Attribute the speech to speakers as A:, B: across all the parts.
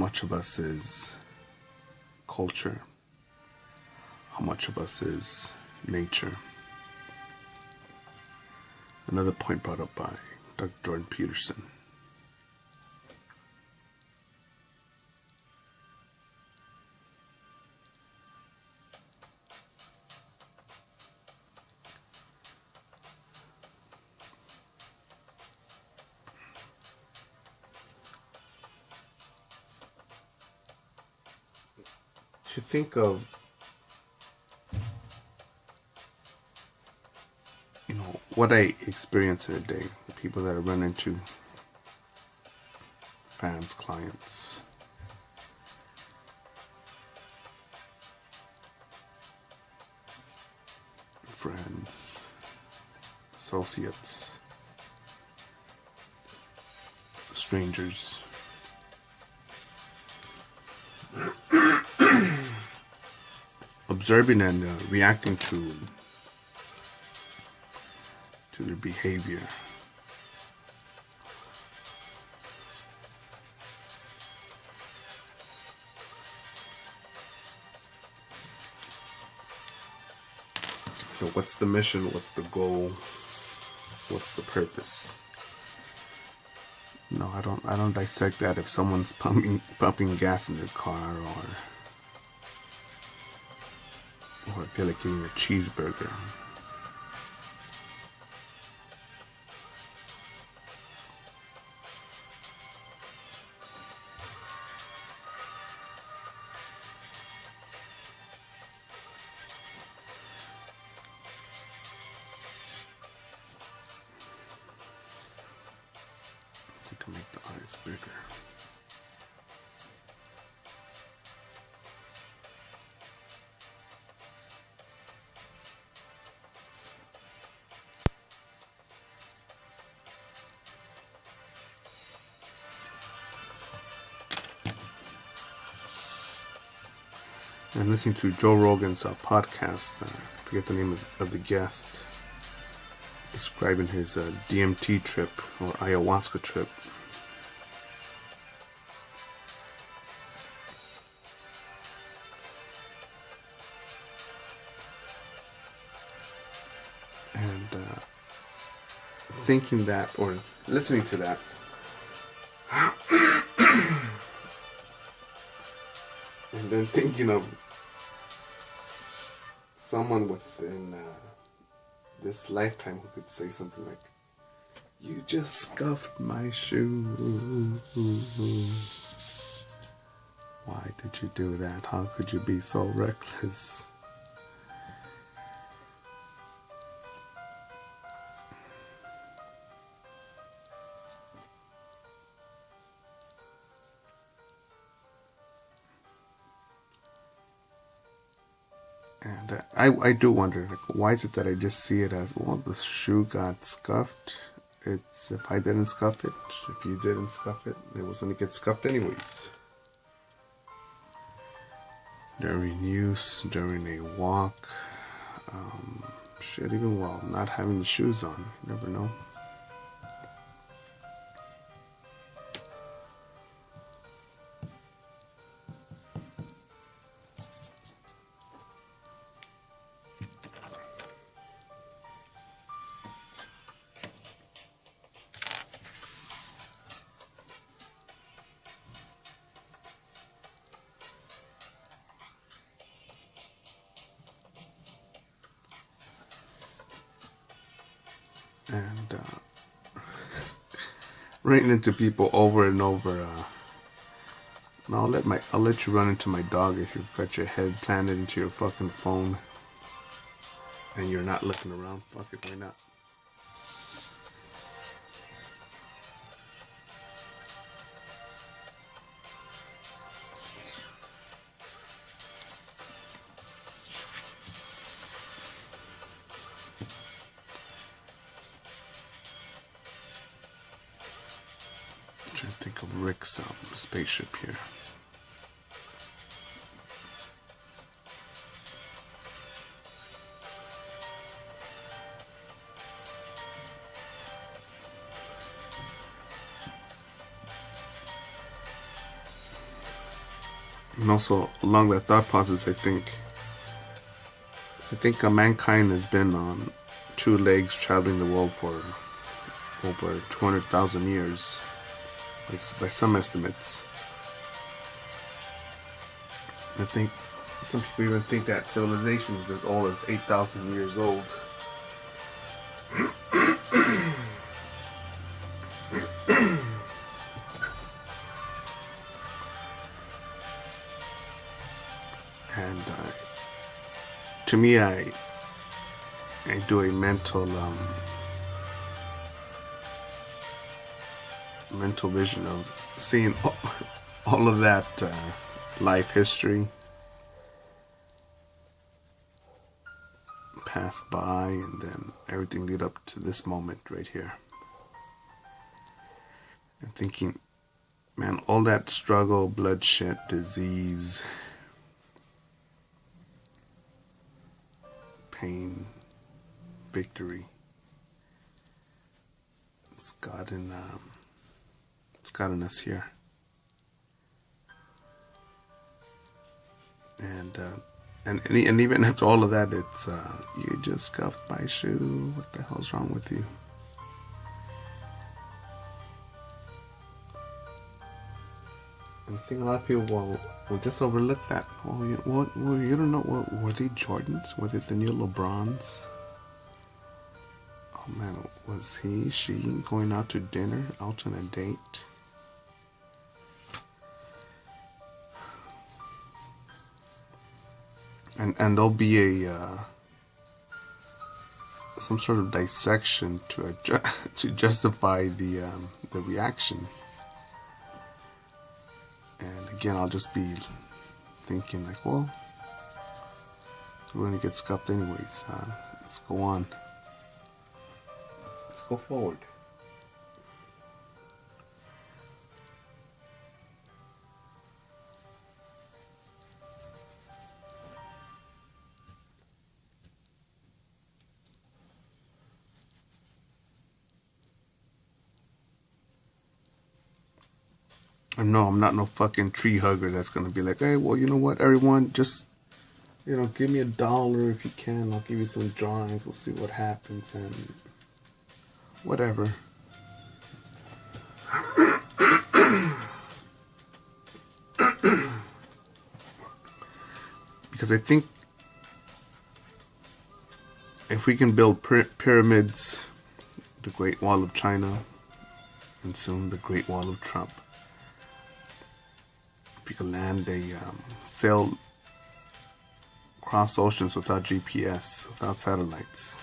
A: much of us is culture? How much of us is nature? Another point brought up by Dr. Jordan Peterson. To think of, what I experience in a day, the people that I run into, fans, clients, friends, associates, strangers. Observing and reacting to their behavior. So what's the mission? What's the goal? What's the purpose? No, I don't dissect that if someone's pumping gas in their car or I feel like eating a cheeseburger. I think I'll make the eyes bigger. And listening to Joe Rogan's podcast, I forget the name of the guest, describing his DMT trip or ayahuasca trip. And thinking that, or listening to that, and then thinking of someone within this lifetime who could say something like, "You just scuffed my shoe. Why did you do that? How could you be so reckless?" And I do wonder, like, why is it that I just see it as, well, the shoe got scuffed. It's, if I didn't scuff it, if you didn't scuff it, it was going to get scuffed anyways. During use, during a walk, shit, even while not having the shoes on, you never know. And running into people over and over. And I'll let you run into my dog if you've got your head planted into your fucking phone and you're not looking around. Fuck it, why not? I'm trying to think of Rick's spaceship here. And also along that thought process, I think mankind has been on two legs traveling the world for over 200,000 years, by some estimates. I think some people even think that civilization is as old as 8,000 years old. And to me, I do a mental vision of seeing all of that life history pass by, and then everything lead up to this moment right here. And thinking, man, all that struggle, bloodshed, disease, pain, victory, it's gotten us here. And even after all of that, it's you just scuffed my shoe. What the hell's wrong with you? And I think a lot of people will just overlook that. Well, you don't know. Were they Jordans? Were they the new LeBrons? Oh man, was she going out to dinner, out on a date? And there'll be some sort of dissection to justify the reaction. And again, I'll just be thinking like, well, we're gonna get scuffed anyways. Let's go on. Let's go forward. No, I'm not no fucking tree hugger that's gonna be like, hey, well, you know what, everyone, just, give me $1 if you can. I'll give you some drawings. We'll see what happens and whatever. Because I think if we can build pyramids, the Great Wall of China, and soon the Great Wall of Trump, if you can land sail across oceans without GPS, without satellites,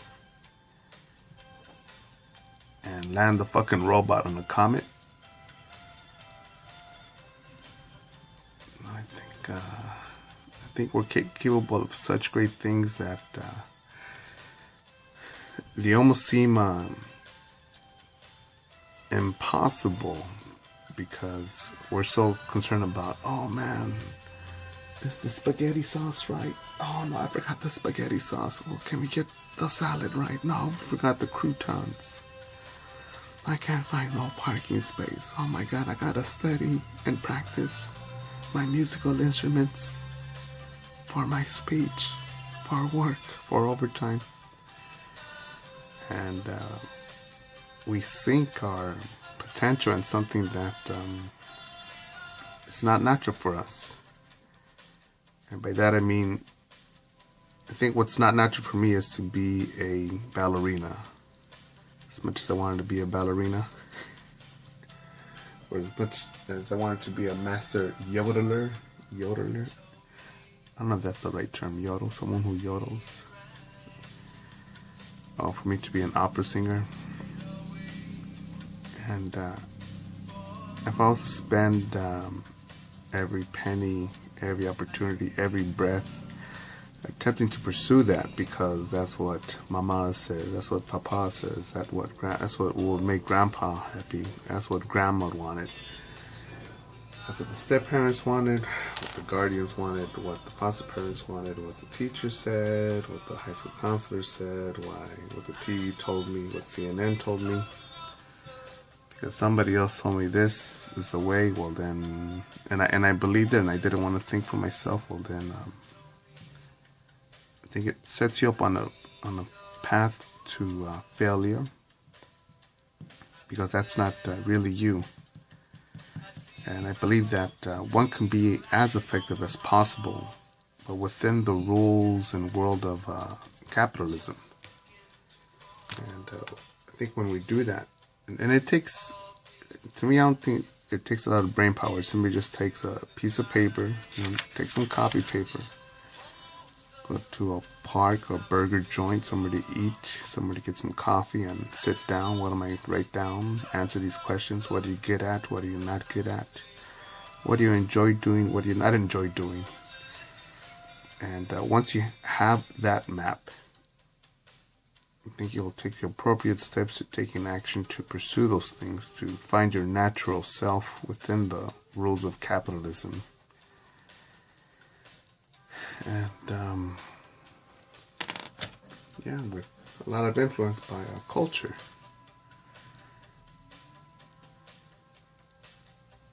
A: and land the fucking robot on a comet, I think we're capable of such great things that they almost seem impossible, because we're so concerned about, oh man, is the spaghetti sauce right? Oh no, I forgot the spaghetti sauce. Oh, can we get the salad right? No, we forgot the croutons. I can't find no parking space. Oh my god, I gotta study and practice my musical instruments for my speech, for work, for overtime. And we sink our potential in something that it's not natural for us. And by that I mean, I think what's not natural for me is to be a ballerina. As much as I wanted to be a ballerina, or as much as I wanted to be a master yodeler. I don't know if that's the right term, yodel, someone who yodels. Oh, for me to be an opera singer. And if I was to spend every penny, every opportunity, every breath attempting to pursue that, because that's what Mama says, that's what Papa says, that's what would make Grandpa happy, that's what Grandma wanted, that's what the step-parents wanted, what the guardians wanted, what the foster parents wanted, what the teacher said, what the high school counselor said, what the TV told me, what CNN told me. because somebody else told me this is the way. Well then, and I believed it, and I didn't want to think for myself. Well then, I think it sets you up on a path to failure, because that's not really you. And I believe that one can be as effective as possible, but within the rules and world of capitalism. And I think when we do that, and it takes, to me, I don't think it takes a lot of brain power. Somebody just takes a piece of paper, take some copy paper, go to a park or burger joint, somewhere to eat, somewhere to get some coffee, and sit down. What am I write down? Answer these questions. What are you good at? What are you not good at? What do you enjoy doing? What do you not enjoy doing? And once you have that map, I think you'll take the appropriate steps to taking action to pursue those things, to find your natural self within the rules of capitalism. And yeah, with a lot of influence by culture.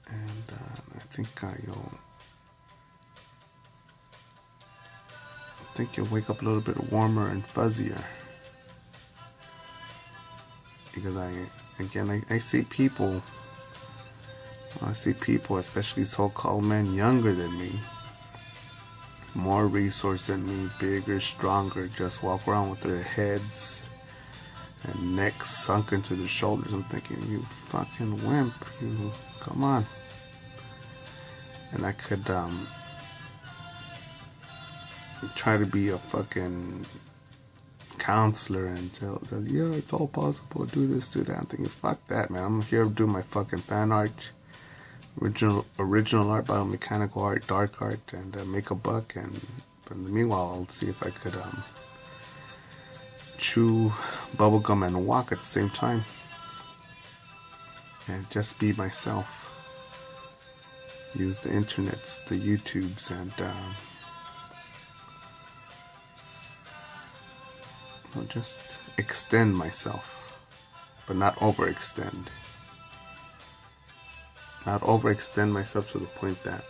A: And I think you'll wake up a little bit warmer and fuzzier. Because I see people, especially so-called men younger than me, more resource than me, bigger, stronger, just walk around with their heads and necks sunk into their shoulders. I'm thinking, you fucking wimp, you, come on. And I could try to be a fucking counselor and tell yeah, it's all possible, do this, do that. I'm thinking, fuck that, man. I'm here to do my fucking fan art, original art, biomechanical art, dark art, and make a buck. But in the meanwhile, I'll see if I could chew bubblegum and walk at the same time, and just be myself. Use the internets, the YouTubes, and just extend myself, but not overextend. Not overextend myself to the point that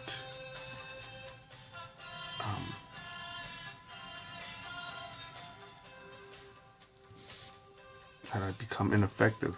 A: I become ineffective.